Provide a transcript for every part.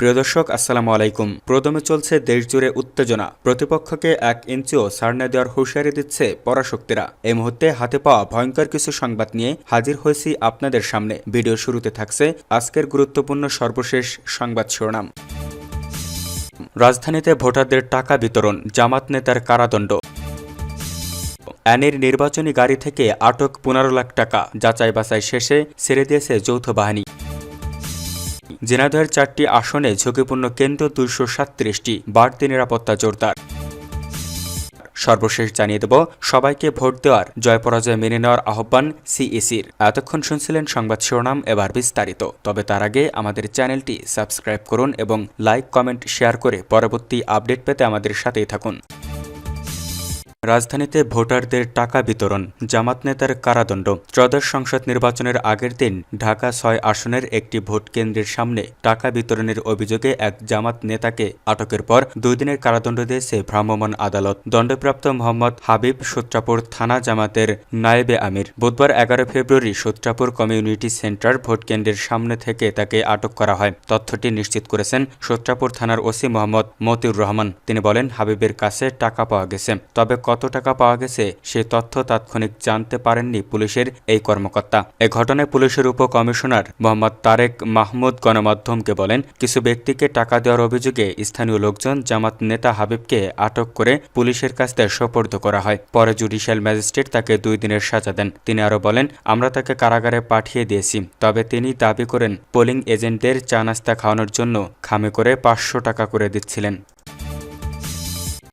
প্রিয় দর্শক, আসসালামু আলাইকুম। প্রদমে চলছে দেশজুড়ে উত্তেজনা। প্রতিপক্ষকে 1 ইঞ্চিও ছাড় না দেওয়ার হুঁশিয়ারি দিচ্ছে পরাশক্তিরা। এই মুহূর্তে হাতে পাওয়া ভয়ঙ্কর কিছু সংবাদ নিয়ে হাজির হয়েছি আপনাদের সামনে। ভিডিও শুরুতে থাকছে আজকের গুরুত্বপূর্ণ সর্বশেষ সংবাদ শিরোনাম। রাজধানীতে ভোটারদের টাকা বিতরণ, জামাত নেতার কারাদণ্ড। অ্যানির নির্বাচনী গাড়ি থেকে আটক 15 লাখ টাকা, যাচাই বাছাই শেষে ছেড়ে দিয়েছে যৌথ বাহিনী। ঝিনাইদহের 4টি আসনে ঝুঁকিপূর্ণ কেন্দ্র 237টি, বাড়তি নিরাপত্তা জোরদার। সর্বশেষ জানিয়ে দেব সবাইকে ভোট দেওয়ার, জয় পরাজয় মেনে নেওয়ার আহ্বান সিইসির। এতক্ষণ শুনছিলেন সংবাদ শিরোনাম, এবার বিস্তারিত। তবে তার আগে আমাদের চ্যানেলটি সাবস্ক্রাইব করুন এবং লাইক, কমেন্ট, শেয়ার করে পরবর্তী আপডেট পেতে আমাদের সাথেই থাকুন। রাজধানীতে ভোটারদের টাকা বিতরণ, জামাত নেতার কারাদণ্ড। ত্রয়োদশ সংসদ নির্বাচনের আগের দিন ঢাকা 6 আসনের একটি ভোট কেন্দ্রের সামনে টাকা বিতরণের অভিযোগে এক জামাত নেতাকে আটকের পর 2 দিনের কারাদণ্ড দিয়েছে ভ্রাম্যমাণ আদালত। দণ্ডপ্রাপ্ত মোহাম্মদ হাবিব সূত্রাপুর থানা জামাতের নায়েবে আমির। বুধবার 11 ফেব্রুয়ারি সূত্রাপুর কমিউনিটি সেন্টার ভোট কেন্দ্রের সামনে থেকে তাকে আটক করা হয়। তথ্যটি নিশ্চিত করেছেন সূত্রাপুর থানার ওসি মোহাম্মদ মতিউর রহমান। তিনি বলেন, হাবিবের কাছে টাকা পাওয়া গেছে, তবে কত টাকা পাওয়া গেছে সে তথ্য তাৎক্ষণিক জানতে পারেননি পুলিশের এই কর্মকর্তা। এ ঘটনায় পুলিশের উপকমিশনার মোহাম্মদ তারেক মাহমুদ গণমাধ্যমকে বলেন, কিছু ব্যক্তিকে টাকা দেওয়ার অভিযোগে স্থানীয় লোকজন জামাত নেতা হাবিবকে আটক করে পুলিশের কাছে সোপর্দ করা হয়। পরে জুডিশিয়াল ম্যাজিস্ট্রেট তাকে 2 দিনের সাজা দেন। তিনি আরও বলেন, আমরা তাকে কারাগারে পাঠিয়ে দিয়েছি, তবে তিনি দাবি করেন পোলিং এজেন্টদের চা নাস্তা খাওয়ানোর জন্য খামে করে 500 টাকা করে দিচ্ছিলেন।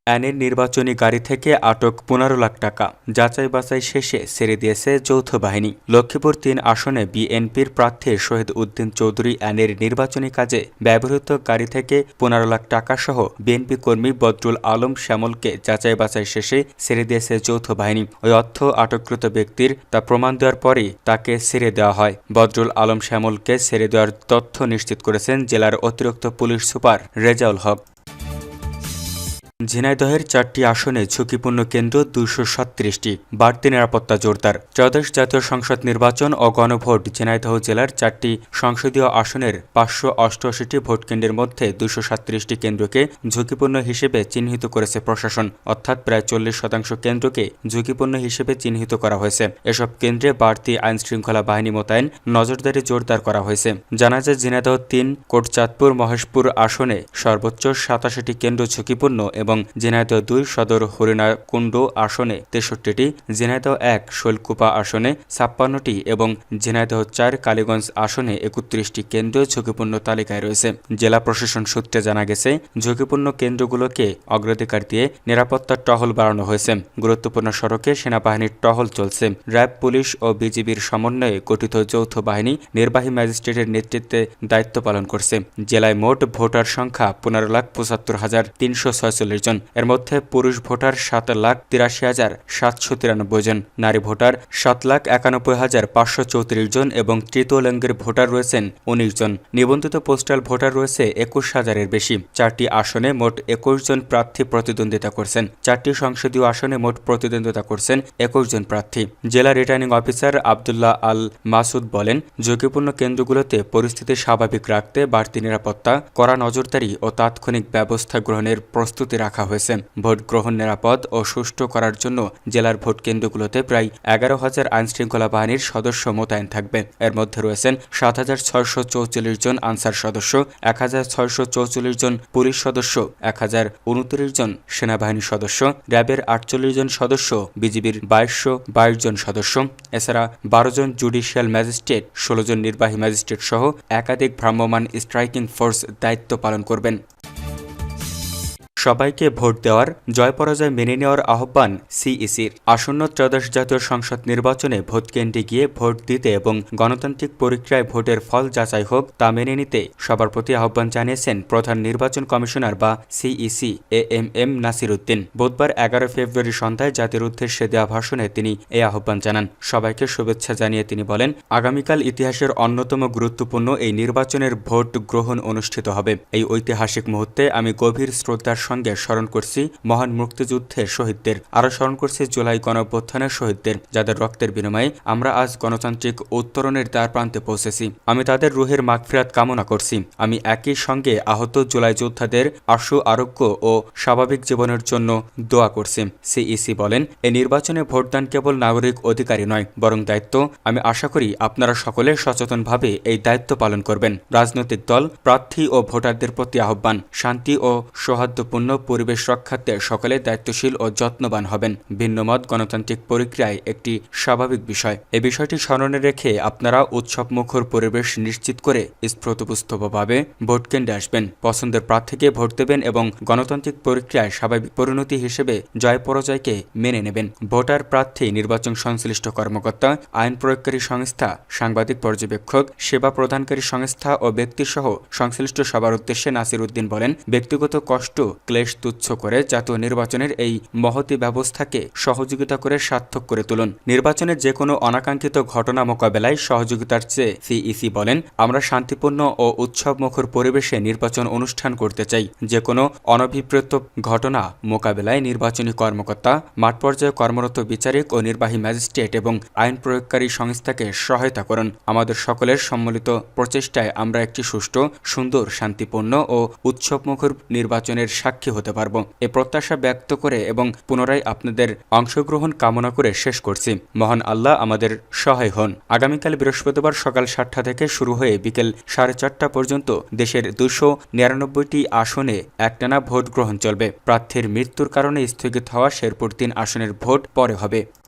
অ্যানির নির্বাচনী গাড়ি থেকে আটক 15 লাখ টাকা, যাচাই বাছাই শেষে ছেড়ে দিয়েছে যৌথ বাহিনী। লক্ষ্মীপুর 3 আসনে বিএনপির প্রার্থী শহীদ উদ্দিন চৌধুরী অ্যানির নির্বাচনী কাজে ব্যবহৃত গাড়ি থেকে 15 লাখ টাকা সহ বিএনপি কর্মী বদরুল আলম শ্যামলকে যাচাই বাছাই শেষে ছেড়ে দিয়েছে যৌথ বাহিনী। ওই অর্থ আটককৃত ব্যক্তির তা প্রমাণ দেওয়ার পরই তাকে ছেড়ে দেওয়া হয়। বদরুল আলম শ্যামলকে ছেড়ে দেওয়ার তথ্য নিশ্চিত করেছেন জেলার অতিরিক্ত পুলিশ সুপার রেজাউল হক। ঝিনাইদহের 4টি আসনে ঝুঁকিপূর্ণ কেন্দ্র 237টি, বাড়তি নিরাপত্তা জোরদার। ত্রয়োদশ জাতীয় সংসদ নির্বাচন ও গণভোট ঝিনাইদহ জেলার 4টি সংসদীয় আসনের 588টি ভোটকেন্দ্রের মধ্যে 237টি কেন্দ্রকে ঝুঁকিপূর্ণ হিসেবে চিহ্নিত করেছে প্রশাসন, অর্থাৎ প্রায় 40% কেন্দ্রকে ঝুঁকিপূর্ণ হিসেবে চিহ্নিত করা হয়েছে। এসব কেন্দ্রে বাড়তি আইনশৃঙ্খলা বাহিনী মোতায়েন, নজরদারি জোরদার করা হয়েছে। জানা যায়, ঝিনাইদহ 3, কোটচাঁদপুর, মহেশপুর আসনে সর্বোচ্চ 87টি কেন্দ্র ঝুঁকিপূর্ণ এবং ঝিনাইদহ 2 সদর হরিণাকুণ্ড আসনে 63টি, ঝিনাইদহ 1 শৈলকুপা আসনে 56টি এবং ঝিনাইদহ 4 কালীগঞ্জ আসনে 31টি কেন্দ্র ঝুঁকিপূর্ণ তালিকায় রয়েছে। জেলা প্রশাসন সূত্রে জানা গেছে, ঝুঁকিপূর্ণ কেন্দ্রগুলোকে অগ্রাধিকার দিয়ে নিরাপত্তার টহল বাড়ানো হয়েছে। গুরুত্বপূর্ণ সড়কে সেনাবাহিনীর টহল চলছে। র্যাব, পুলিশ ও বিজিবির সমন্বয়ে গঠিত যৌথ বাহিনী নির্বাহী ম্যাজিস্ট্রেটের নেতৃত্বে দায়িত্ব পালন করছে। জেলায় মোট ভোটার সংখ্যা 15,75,346 জন। এর মধ্যে পুরুষ ভোটার 7,83,793 জন, নারী ভোটার 7,91,534 জন এবং তৃতীয় লিঙ্গের ভোটার রয়েছেন 19 জন। নিবন্ধিত পোস্টাল ভোটার রয়েছে 21,000-এর বেশি। 4টি আসনে মোট 21 জন প্রার্থী প্রতিদ্বন্দ্বিতা করছেন। 4টি সংসদীয় আসনে মোট প্রতিদ্বন্দ্বিতা করছেন 21 জন প্রার্থী। জেলা রিটার্নিং অফিসার আব্দুল্লাহ আল মাসুদ বলেন, ঝুঁকিপূর্ণ কেন্দ্রগুলোতে পরিস্থিতি স্বাভাবিক রাখতে বাড়তি নিরাপত্তা, কড়া নজরদারি ও তাৎক্ষণিক ব্যবস্থা গ্রহণের প্রস্তুতি রাখা হয়েছে। ভোট গ্রহণ নিরাপদ ও সুষ্ঠু করার জন্য জেলার ভোট কেন্দ্রগুলোতে প্রায় 11,000 আইনশৃঙ্খলা বাহিনীর সদস্য মোতায়েন থাকবে। এর মধ্যে রয়েছেন 7,644 জন আনসার সদস্য, 1,644 জন পুলিশ সদস্য, 1,029 জন সেনাবাহিনী সদস্য, র্যাবের 48 জন সদস্য, বিজিবির 2222 জন সদস্য। এছাড়া 12 জন জুডিশিয়াল ম্যাজিস্ট্রেট, 16 জন নির্বাহী ম্যাজিস্ট্রেট সহ একাধিক ভ্রাম্যমাণ স্ট্রাইকিং ফোর্স দায়িত্ব পালন করবেন। সবাইকে ভোট দেওয়ার, জয় পরাজয় মেনে নেওয়ার আহ্বান সিইসির। আসন্ন ত্রয়োদশ জাতীয় সংসদ নির্বাচনে ভোটকেন্দ্রে গিয়ে ভোট দিতে এবং গণতান্ত্রিক প্রক্রিয়ায় ভোটের ফল যাচাই হোক তা মেনে নিতে সবার প্রতি আহ্বান জানিয়েছেন প্রধান নির্বাচন কমিশনার বা সিইসি এএমএম নাসির উদ্দিন। বুধবার 11 ফেব্রুয়ারি সন্ধ্যায় জাতির উদ্দেশ্যে দেওয়া ভাষণে তিনি এই আহ্বান জানান। সবাইকে শুভেচ্ছা জানিয়ে তিনি বলেন, আগামীকাল ইতিহাসের অন্যতম গুরুত্বপূর্ণ এই নির্বাচনের ভোট গ্রহণ অনুষ্ঠিত হবে। এই ঐতিহাসিক মুহূর্তে আমি গভীর শ্রদ্ধার সঙ্গে স্মরণ করছি মহান মুক্তিযুদ্ধের শহীদদের, আরও স্মরণ করছি জুলাই গণঅভ্যুত্থানের শহীদদের, যাদের রক্তের বিনিময়ে আমরা আজ গণতান্ত্রিক উত্তরণের দ্বার প্রান্তে পৌঁছেছি। আমি তাদের রুহের মাগফিরাত কামনা করছি। আমি একই সঙ্গে আহত জুলাই যোদ্ধাদের আশু আরোগ্য ও স্বাভাবিক জীবনের জন্য দোয়া করছি। সিইসি বলেন, এই নির্বাচনে ভোটদান কেবল নাগরিক অধিকারই নয়, বরং দায়িত্ব। আমি আশা করি আপনারা সকলে সচেতনভাবে এই দায়িত্ব পালন করবেন। রাজনৈতিক দল, প্রার্থী ও ভোটারদের প্রতি আহ্বান, শান্তি ও সৌহার্দ্যপূর্ণ পরিবেশ রক্ষার্থে সকলে দায়িত্বশীল ও যত্নবান হবেন। ভিন্নমত গণতান্ত্রিক প্রক্রিয়ায় একটি স্বাভাবিক বিষয়। এই বিষয়টি স্মরণে রেখে আপনারা উৎসবমুখর পরিবেশ নিশ্চিত করে স্ফূর্তভাবে ভোট কেন্দ্রে আসবেন, পছন্দের প্রার্থীকে ভোট দেবেন এবং গণতান্ত্রিক প্রক্রিয়ায় স্বাভাবিক পরিণতি হিসেবে জয় পরাজয়কে মেনে নেবেন। ভোটার, প্রার্থী, নির্বাচন সংশ্লিষ্ট কর্মকর্তা, আইন প্রয়োগকারী সংস্থা, সাংবাদিক, পর্যবেক্ষক, সেবা প্রদানকারী সংস্থা ও ব্যক্তিসহ সংশ্লিষ্ট সবার উদ্দেশ্যে নাসির উদ্দিন বলেন, ব্যক্তিগত কষ্ট ক্লেশ তুচ্ছ করে জাতীয় নির্বাচনের এই মহতী ব্যবস্থাকে সহযোগিতা করে সার্থক করে তুলুন। নির্বাচনের যে কোনো অনাকাঙ্ক্ষিত ঘটনা মোকাবেলায় সহযোগিতার চেয়ে সিইসি বলেন, আমরা শান্তিপূর্ণ ও উৎসবমুখর পরিবেশে নির্বাচন অনুষ্ঠান করতে চাই। যে কোনো অনভিপ্রেত ঘটনা মোকাবেলায় নির্বাচনী কর্মকর্তা, মাঠ পর্যায়ে কর্মরত বিচারিক ও নির্বাহী ম্যাজিস্ট্রেট এবং আইন প্রয়োগকারী সংস্থাকে সহায়তা করুন। আমাদের সকলের সম্মিলিত প্রচেষ্টায় আমরা একটি সুষ্ঠু, সুন্দর, শান্তিপূর্ণ ও উৎসবমুখর নির্বাচনের সাক্ষী হতে পারব। এ প্রত্যাশা ব্যক্ত করে এবং পুনরায় আপনাদের অংশগ্রহণ কামনা করে শেষ করছি। মহান আল্লাহ আমাদের সহায় হন। আগামীকাল বৃহস্পতিবার সকাল 7টা থেকে শুরু হয়ে বিকেল 4:30 পর্যন্ত দেশের 299টি আসনে একটানা ভোট গ্রহণ চলবে। প্রার্থীর মৃত্যুর কারণে স্থগিত হওয়া শেরপুর 3 আসনের ভোট পরে হবে।